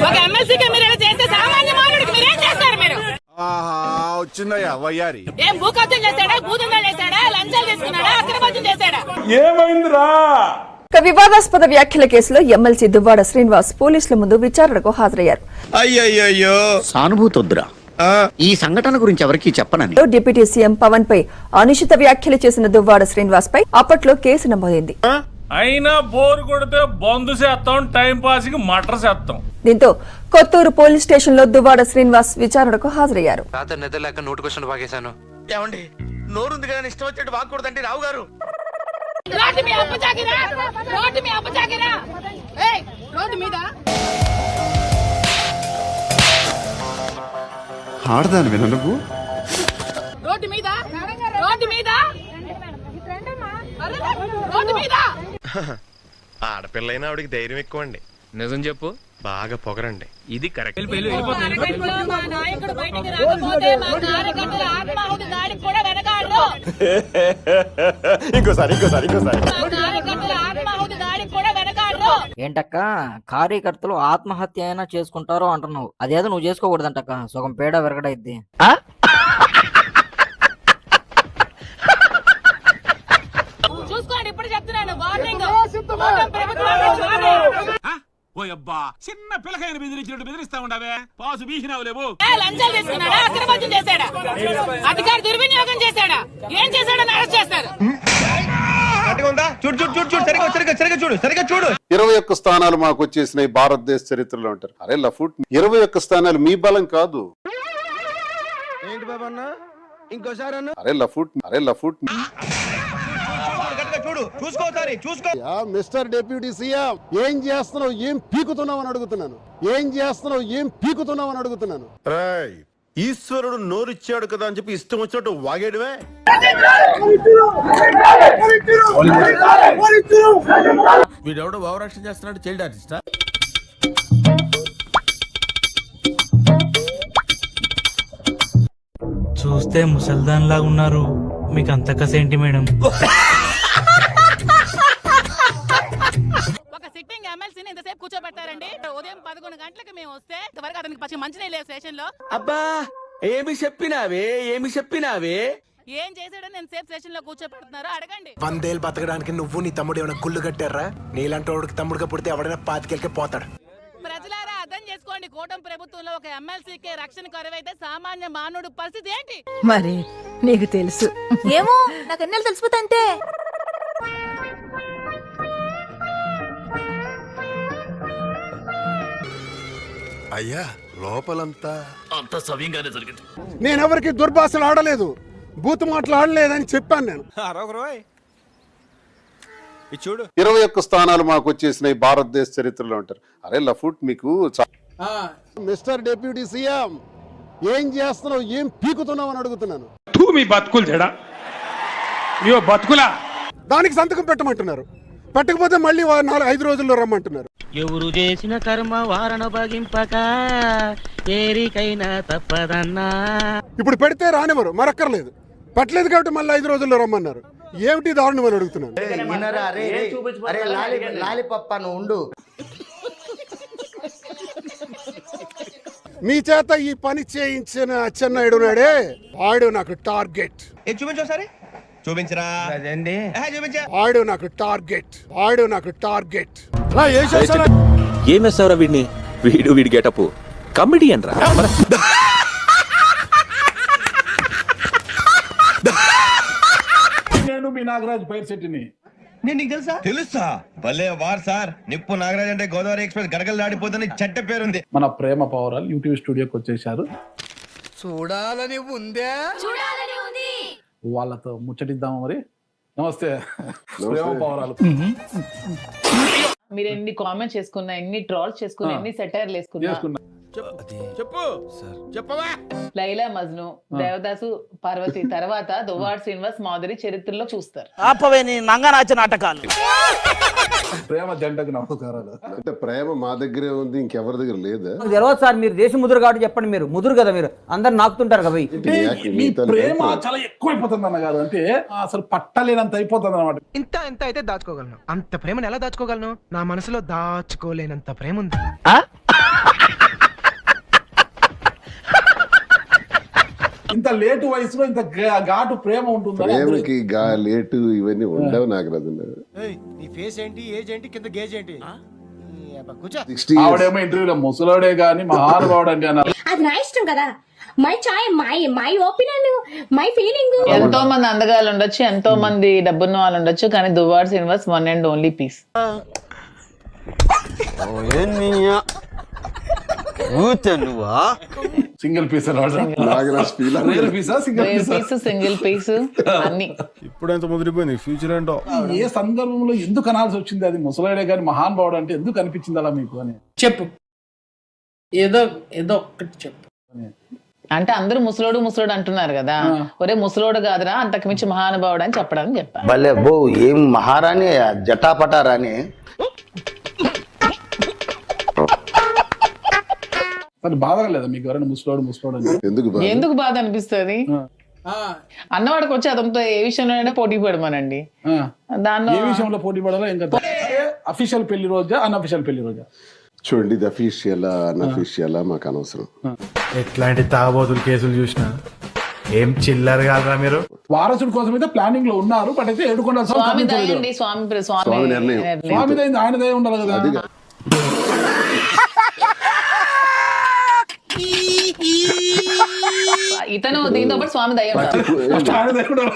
ఒక ఎమ్మెల్సీకి మీరు ఇలా చేస్తే సామాన్య మానవుడికి మీరేం చేస్తారు మీరు? వచ్చిందయ్యా వయ్యారి. ఏం భూకబ్జం చేశాడా, భూదందాలు చేశాడా, లంచాలు తీసుకున్నాడా, అక్రమార్జన చేశాడా? ఏమైందిరా? వివాదాస్పద వ్యాఖ్యల కేసులో ఎమ్మెల్సీ దువ్వాడ శ్రీనివాస్ పోలీసుల ముందు విచారణకు హాజరయ్యారు. అయ్యయ్యో సానుభూతొద్దురా. ఈ సంఘటన గురించి ఎవరికి చెప్పనని డిప్యూటీ సీఎం పవన్ పై అనుచిత వ్యాఖ్యలు చేసిన దువ్వాడ శ్రీనివాస్ పై అప్పట్లో కేసు నమోదైంది. అయినా బోర్ కొడితే బంధు చేస్తాం, టైం పాస్ కి మటర్ చేస్తాం. దీంతో కొత్తూరు పోలీస్ స్టేషన్ లో దువ్వాడ శ్రీనివాస్ విచారణకు హాజరయ్యారు. నోరుంది కదా ఇష్టం వచ్చేట్టు వాకూడదంటే రావు గారు. రోడ్డు మీద అప్పచాకిరా, రోడ్డు మీద అప్పచాకిరా. ఏయ్ రోడ్డు మీద ఆడదాని విన నువ్వు రోడ్డు మీద రోడ్డు మీద రోడ్డు మీద. ఆడపిల్లైనా ఆవిడికి ధైర్యం ఎక్కువ అండి. నిజం చెప్పు. బాగా పొగరండి. ఇది కరెక్ట్. మా నాయకుడు బయటికి రాకపోతే మా కార్యకర్తల ఆత్మాహుతి దాడికి కూడా వెనకాడరు. ఇంకోసారి మా కార్యకర్తల ఆత్మాహుతి దాడికి కూడా వెనకాడరు. ఏంటక్క కార్యకర్తలు ఆత్మహత్య అయినా చేసుకుంటారు అంటున్నావు? అదేదో నువ్వు చేసుకోకూడదంటక్క, సగం పేడ విరగడైద్ది. చూసుకోండి, ఇప్పుడు చెప్తున్నాను వార్నింగ్. చిన్న పిల్లకాయని బెదిరించినట్టు బెదిరిస్తా ఉండవే, పాసు బీసినావు లేవు. లంచాలు తీసుకున్నాడా, అక్రమార్జన చేశాడా, అధికార దుర్వినియోగం చేశాడా, ఏం చేశాడని అరెస్ట్ చేస్తారు. 21 స్థానాలు మాకు వచ్చేసినాయి భారతదేశ చరిత్రలో అంటారు. అరే లఫుట్, 21 స్థానాలు మీ బలం కాదు. ఏంటి బాబా అన్న ఇంకోసారి అన్న? అరే లఫుట్ మిస్టర్ డిప్యూటీ సీఎం ఏం చేస్తున్నావు, ఏం పీకుతున్నావు అని అడుగుతున్నాను. ఈశ్వరుడు నోరిచ్చాడు కదా అని చెప్పి ఇష్టం వచ్చినట్టు వాగేయడమే. వీడెవడో భావరక్షణ చేస్తున్నాడు, చైల్డ్ ఆర్టిస్టా? చూస్తే ముసల్దాన్ లాగా ఉన్నారు, మీకు అంత కసేంటి మేడం? ఒక సిట్టింగ్ ఎమ్మెల్సీని ఇంతసేపు కూర్చోబెట్టారండి. ఉదయం 11 గంటలకు మేము వస్తే ఇంతవరకు అతనికి పచ్చి మంచినీళ్ళు లేదు స్టేషన్ లో. అబ్బా ఏమి చెప్పినావే ఏం చేశాడని నేను సేఫ్ స్టేషన్ లో కూర్చోబెడుతున్నారో అడగండి. 100 ఏళ్ళు బతకడానికి నువ్వు నీ తమ్ముడు ఏమైనా గుళ్ళు కట్టారా? నీలాంటి తమ్ముడుగా పుడితే ఎవడైనా 5 పోతాడు. ప్రజలారా అర్థం చేసుకోండి, కూటమి ప్రభుత్వంలో ఒక ఎమ్మెల్సీకి రక్షణ కరువైతే సామాన్య మానవుడు పరిస్థితి ఏంటి? మరి నీకు తెలుసు. ఏమో నాకు ఎన్నెలు తెలిసిపోతా అంతే. అయ్యా లోపలంతా అంత సవ్యంగానే జరిగింది. నేనెవరికి దుర్భాషలు ఆడలేదు, బూతు మాటలు ఆడలేదని చెప్పాను నేను. 21 స్థానాలు మాకు వచ్చేసినాయి భారతదేశ చరిత్రలో అంటారు. అరే లఫుట్, మీకు మిస్టర్ డిప్యూటీ సీఎం ఏం చేస్తున్నావు, ఏం పీకుతున్నావు అని అడుగుతున్నాను. మీ బతుకులు చెడా, మీ బతుకులా. దానికి సంతకం పెట్టమంటున్నారు, పెట్టకపోతే మళ్ళీ 4-5 రోజుల్లో రమ్మంటున్నారు. ఎవరు చేసిన కర్మ వారణ భగింపక ఏరికైనా తప్పదన్నా. ఇప్పుడు పెడితే రానివ్వరు, మరక్కర్లేదు. పెట్టలేదు కాబట్టి మళ్ళీ 5 రోజుల్లో రమ్మన్నారు. ఏమిటి దారుణం అని అడుగుతున్నాను. మీ చేత ఈ పని చేయించిన అచ్చెన్నాయుడు నాడే వాడు నాకు టార్గెట్. చూపించరా వాడు నాకు టార్గెట్. ఏమేస్తావురా వీడిని? వీడి గెటప్ కమెడియన్ రా. నేను మీ నాగరాజ్ పైర్ శెట్టిని. నేను నీకు తెలుసా? భలే వార్ సార్. నిప్పు నాగరాజ్ అంటే గోదావరి ఎక్స్ప్రెస్ గడగలు దాడిపోతుంది చెట్ట పేరుంది. మన ప్రేమ పౌరాలు యూట్యూబ్ స్టూడియోకి వచ్చేసారు. చూడాలని ఉందే, వాళ్ళతో ముచ్చటిద్దాము. మరి నమస్తే ప్రేమ పౌరాలు. మీరు ఎన్ని కామెంట్స్ చేసుకున్నా, ఎన్ని ట్రాల్స్ చేసుకున్నా, ఎన్ని సెటైర్లు వేసుకున్నా, చెప్పవా? లైలా మజ్ను, దేవదాసు పార్వతి తర్వాత దువ్వాడ శ్రీనివాస్ మాధురి చరిత్రలో చూస్తారు. ఆపవేని నంగనాచ నాటకాలు. ప్రేమ జంటకు నమస్కారాలు. అంటే ప్రేమ మా దగ్గరే ఉంది, ఇంకెవరి దగ్గర లేదా? తెలియదు సార్, మీరు దేశ ముదురు కాబట్టి చెప్పండి. మీరు ముదురు కదా, మీరు అందరు నాకుతుంటారు కదా. మీ ప్రేమ చాలా ఎక్కువైపోతుంది అన్నగారు, అంటే అసలు పట్టలేనంత అయిపోతుంది అన్నమాట. ఇంత అయితే దాచుకోగలను, అంత ప్రేమను ఎలా దాచుకోగలను? నా మనసులో దాచుకోలేనంత ప్రేమ ఉంది. ఇంత లేటు వయసులో ఇంత ఘాటు ప్రేమ ఉంటుందని అందరూ- ప్రేమకి లేటు ఇవన్నీ ఉండవు నాగరాజు. నీ ఫేస్ ఏంటి ఏజ్ ఏంటి కింద గేజ్ ఏంటి 60 years. ఆవిడేమో ఇంటర్వ్యూలో ముసలోడే గాని మహానుభావుడు అండి అన్నారు. అది నా ఇష్టం కదా, my chai my opinion my feeling. ఎంతో మంది అందగాళ్ళు ఉండొచ్చు, ఎంతో మంది డబ్బున్న వాళ్ళు ఉండొచ్చు, కానీ Duvvada Srinivas one and only piece. Single piece అన్నమాట. నాగరాజ్ ఫీల్ రేర్ పీసా సింగిల్ రేర్ పీసా? పీస్, సింగిల్ పీస్ అన్ని. ఇప్పుడు ఎంత ముదిరిపోయింది ఫ్యూచర్ ఏంటో. ఏ సందర్భంలో ఎందుకు అనాల్సి వచ్చింది అది ముసలాడే గాని మహానుభావుడు అంటే ఎందుకు అనిపించింది అలా మీకు అని? చెప్పు, ఏదో ఒక్కటి చెప్పు. అంటే అందరూ ముసలోడు అంటున్నారు కదా, ఒరే ముసలోడు కాదురా అంతకు మించి మహానుభావుడు అని చెప్పడానికి చెప్పాను. భలే బో ఏం మహారాణి జటాపటారాని. అది బాధ లేదా మీకు ఎవరైనా ముసలోడు అంటే? ఎందుకు బాధ అనిపిస్తుంది? అన్నవాడికి వచ్చి అతనితో ఏ విషయంలోనైనా పోటీ పడమనండి. దానిలో ఏ విషయంలో పోటీ పడాలో ఏం కదా. అఫీషియల్ పెళ్లి రోజా అన్అఫీషియల్ పెళ్లి రోజా? చూడండి, ఇది అఫీషియల్ అన్అఫీషియల్ మాకు అనవసరం. ఎట్లాంటి తాగబోతులు కేసులు చూసినా ఏం చిల్లర కాదురా మీరు. వారసుడి కోసం అయితే ప్లానింగ్ లో ఉన్నారు, బట్ అయితే ఏడుకొండల స్వామి దయండి, స్వామి నిర్ణయం. స్వామి దయింది, ఆయన దయ ఉండాలి కదా. అది కాదు. ఇతను దీంతో పాటు స్వామి దయ ఉండాలి. ఆయన దయ ఉండాలి.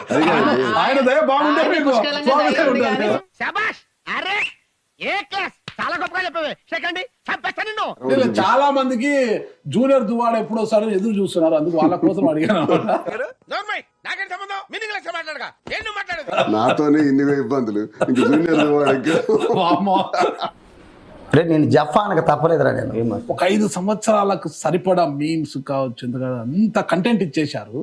ఆయన దయ బాగుంటే మీకు పుష్కలంగా స్వామి దయ దయ ఉంది ఉండాలి. లేదు, చాలా మందికి జూనియర్ దువాడ ఎప్పుడు వస్తారని ఎదురు చూస్తున్నారు, అందుకు వాళ్ళ కోసం అడిగాను అన్నమాట. నాతోనే ఇన్ని ఇబ్బందులు, ఇంక జూనియర్ వాడికి. వామ్మో. నేను జఫానక తప్పలేదురా నేను. ఒక 5 సంవత్సరాలకు సరిపడా మీమ్స్ కావచ్చు, ఎందుకంటే అంత కంటెంట్ ఇచ్చేశారు.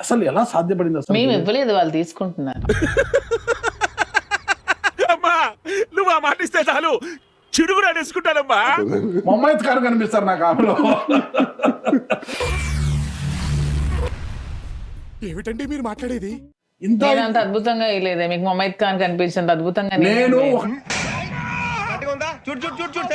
అసలు ఎలా సాధ్యపడింది అసలు? మేము ఇవ్వలేదు, వాళ్ళు తీసుకుంటున్నారు. అమ్మా నువ్వు ఆ మాట ఇస్తే చాలు చిడుగురు అనేసుకుంటానమ్మా. మొమ్మైత్ గారు కనిపిస్తారు నాకు ఆమెలో. ఏమిటండి మీరు మాట్లాడేది? ఇంత అంత అద్భుతంగా వేయలేదే మీకు మొమైత్ ఖాన్ కనిపించినంత అద్భుతంగా నేను చూడు